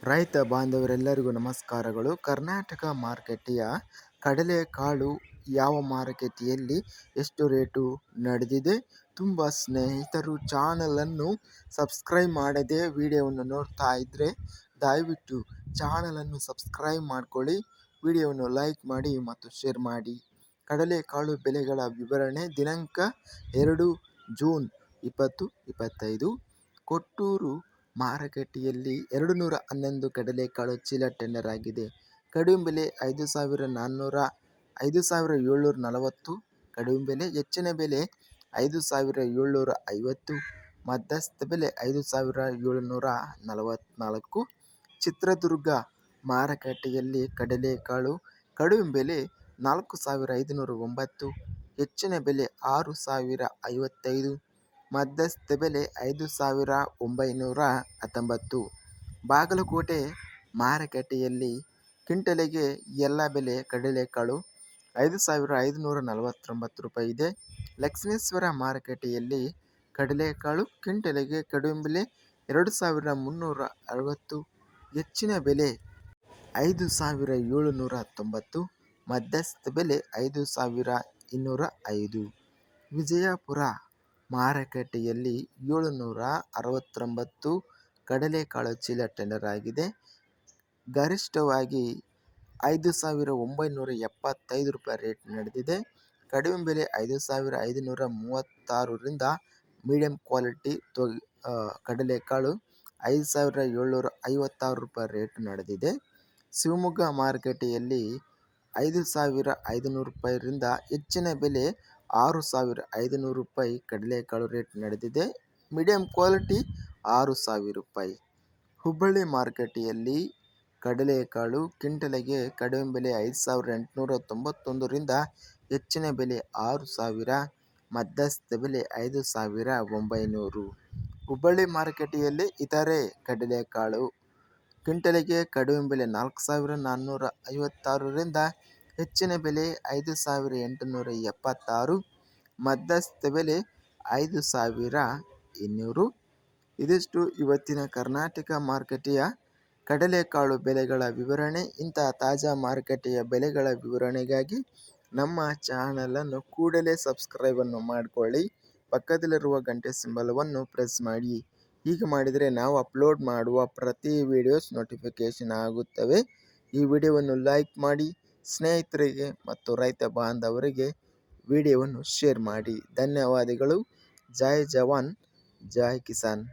ರೈತ ಬಾಂಧವರೆಲ್ಲರಿಗೂ ನಮಸ್ಕಾರಗಳು. ಕರ್ನಾಟಕ ಮಾರುಕಟ್ಟೆಯ ಕಡಲೆಕಾಳು ಯಾವ ಮಾರುಕಟ್ಟೆಯಲ್ಲಿ ಎಷ್ಟು ರೇಟು ನಡೆದಿದೆ? ತುಂಬ ಸ್ನೇಹಿತರು ಚಾನಲನ್ನು ಸಬ್ಸ್ಕ್ರೈಬ್ ಮಾಡದೆ ವಿಡಿಯೋವನ್ನು ನೋಡ್ತಾ ಇದ್ದರೆ ದಯವಿಟ್ಟು ಚಾನಲನ್ನು ಸಬ್ಸ್ಕ್ರೈಬ್ ಮಾಡ್ಕೊಳ್ಳಿ, ವಿಡಿಯೋವನ್ನು ಲೈಕ್ ಮಾಡಿ ಮತ್ತು ಶೇರ್ ಮಾಡಿ. ಕಡಲೆಕಾಳು ಬೆಲೆಗಳ ವಿವರಣೆ ದಿನಾಂಕ 2 ಜೂನ್ 2025. ಕೊಟ್ಟೂರು ಮಾರುಕಟ್ಟೆಯಲ್ಲಿ 211 ಕಡಲೆಕಾಳು ಚೀಲ ಟೆಂಡರ್ ಆಗಿದೆ. ಕಡಿಮೆ ಬೆಲೆ 5,740, ಕಡಿಮೆ ಬೆಲೆ. ಹೆಚ್ಚಿನ ಬೆಲೆ 5,750, ಮಧ್ಯಸ್ಥ ಬೆಲೆ 5,744. ಚಿತ್ರದುರ್ಗ ಮಾರುಕಟ್ಟೆಯಲ್ಲಿ ಕಡಲೆಕಾಳು ಕಡಿಮೆ ಬೆಲೆ 4,509, ಹೆಚ್ಚಿನ ಬೆಲೆ 6,055, ಮಧ್ಯಸ್ಥ ಬೆಲೆ 5,919. ಬಾಗಲಕೋಟೆ ಮಾರುಕಟ್ಟೆಯಲ್ಲಿ ಕ್ವಿಂಟಲಿಗೆ ಎಲ್ಲ ಬೆಲೆ ಕಡಲೆಕಾಳು 5,549 ರೂಪಾಯಿ ಇದೆ. ಲಕ್ಷ್ಮೇಶ್ವರ ಮಾರುಕಟ್ಟೆಯಲ್ಲಿ ಕಡಲೆಕಾಳು ಕ್ವಿಂಟಲಿಗೆ ಕಡಿಮೆ ಬೆಲೆ 2,360, ಹೆಚ್ಚಿನ ಬೆಲೆ 5,790, ಮಧ್ಯಸ್ಥ ಬೆಲೆ 5,205. ವಿಜಯಪುರ ಮಾರುಕಟ್ಟೆಯಲ್ಲಿ 769 ಕಡಲೆಕಾಳು ಚೀಲ ಟೆಂಡರ್ ಆಗಿದೆ. ಗರಿಷ್ಠವಾಗಿ 5,975 ರೂಪಾಯಿ ರೇಟ್ ನಡೆದಿದೆ. ಕಡಿಮೆ ಬೆಲೆ 5,536ರಿಂದ ಮೀಡಿಯಂ ಕ್ವಾಲಿಟಿ ಕಡಲೆಕಾಳು 5,756 ರೂಪಾಯಿ ರೇಟ್ ನಡೆದಿದೆ. ಶಿವಮೊಗ್ಗ ಮಾರುಕಟ್ಟೆಯಲ್ಲಿ 5,500 ರೂಪಾಯಿರಿಂದ ಹೆಚ್ಚಿನ ಬೆಲೆ 6,500 ರೂಪಾಯಿ ಕಡಲೆಕಾಳು ರೇಟ್ ನಡೆದಿದೆ. ಮೀಡಿಯಂ ಕ್ವಾಲಿಟಿ 6,000 ರೂಪಾಯಿ. ಹುಬ್ಬಳ್ಳಿ ಮಾರುಕಟ್ಟೆಯಲ್ಲಿ ಕಡಲೆಕಾಳು ಕ್ವಿಂಟಲಿಗೆ ಕಡಿಮೆ ಬೆಲೆ 5,891ರಿಂದ ಹೆಚ್ಚಿನ ಬೆಲೆ 6,000, ಮಧ್ಯಸ್ಥ ಬೆಲೆ 5,900. ಹುಬ್ಬಳ್ಳಿ ಮಾರುಕಟ್ಟೆಯಲ್ಲಿ ಇತರೆ ಕಡಲೆಕಾಳು ಕ್ವಿಂಟಲಿಗೆ ಕಡಿಮೆ ಬೆಲೆ 4,456ರಿಂದ ಹೆಚ್ಚಿನ ಬೆಲೆ 5,876, ಮಧ್ಯಸ್ಥ ಬೆಲೆ 5,200. ಇದಿಷ್ಟು ಇವತ್ತಿನ ಕರ್ನಾಟಕ ಮಾರುಕಟ್ಟೆಯ ಕಡಲೆಕಾಳು ಬೆಲೆಗಳ ವಿವರಣೆ. ಇಂತಹ ತಾಜಾ ಮಾರುಕಟ್ಟೆಯ ಬೆಲೆಗಳ ವಿವರಣೆಗಾಗಿ ನಮ್ಮ ಚಾನಲನ್ನು ಕೂಡಲೇ ಸಬ್ಸ್ಕ್ರೈಬನ್ನು ಮಾಡಿಕೊಳ್ಳಿ, ಪಕ್ಕದಲ್ಲಿರುವ ಗಂಟೆ ಸಿಂಬಲವನ್ನು ಪ್ರೆಸ್ ಮಾಡಿ. ಹೀಗೆ ಮಾಡಿದರೆ ನಾವು ಅಪ್ಲೋಡ್ ಮಾಡುವ ಪ್ರತಿ ವಿಡಿಯೋಸ್ ನೋಟಿಫಿಕೇಷನ್ ಆಗುತ್ತವೆ. ಈ ವಿಡಿಯೋವನ್ನು ಲೈಕ್ ಮಾಡಿ, ಸ್ನೇಹಿತರಿಗೆ ಮತ್ತು ರೈತ ಬಾಂಧವರಿಗೆ ವಿಡಿಯೋವನ್ನು ಶೇರ್ ಮಾಡಿ. ಧನ್ಯವಾದಗಳು. ಜೈ ಜವಾನ್, ಜೈ ಕಿಸಾನ್.